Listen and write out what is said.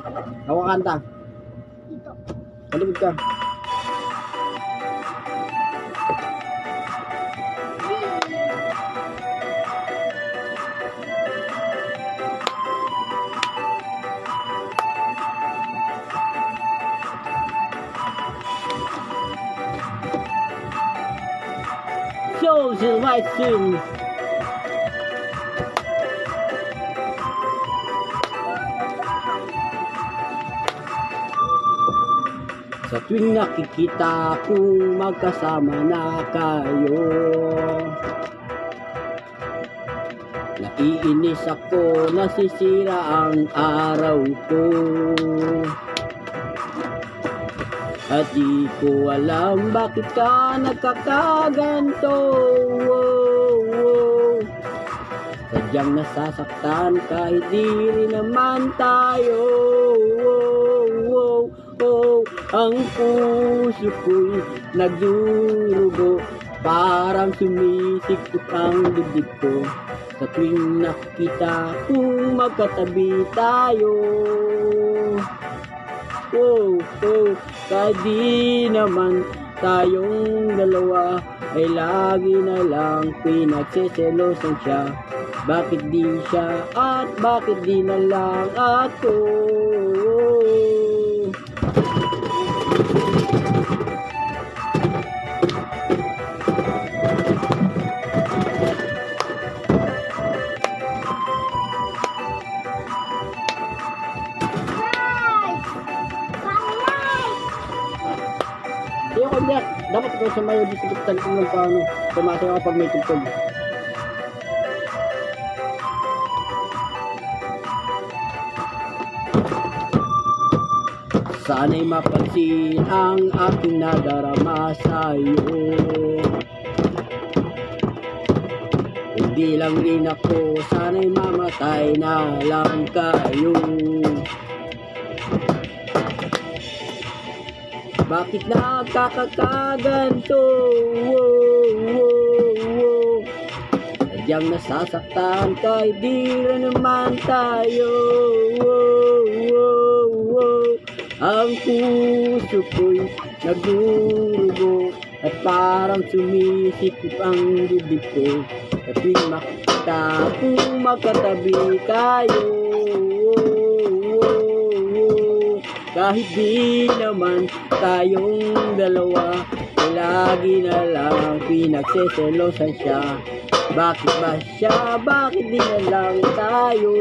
Ako kanta. Dito. Kalibig ka. Shows the right things. Sa tuwing nakikita kong magkasama na kayo, naiinis ako, nasisira ang araw ko. At di ko alam bakit ka nagkakaganto. Sadyang nasasaktan kahit di rin naman tayo. Ang puso ko'y nagdurugo, parang sumisikip ang dibdib ko. Sa tuwing nakita kong magkatabi tayo. Kahit di naman tayong dalawa ay lagi na lang pinagseselosan siya. Bakit di siya at bakit di na lang ako? Yung kanya, dapat ikaw sa mayo di sigitan kung ng paano tumasayo ako pag may tugtog. Sana'y mapansin ang aking nadarama sa'yo. Hindi lang rin ako, sana'y mamatay na lang kayo. Bakit nakakakaganto? Sadyang nasasaktan kahit di rin naman tayo. Ang puso ko'y nagdurugo at parang sumisikip ang dibdib ko. At tuwing makita kung magkatabi tayo. Kahit di naman tayong dalawa, lagi na lang pinagseselosan siya. Bakit ba siya? Bakit di na lang tayo?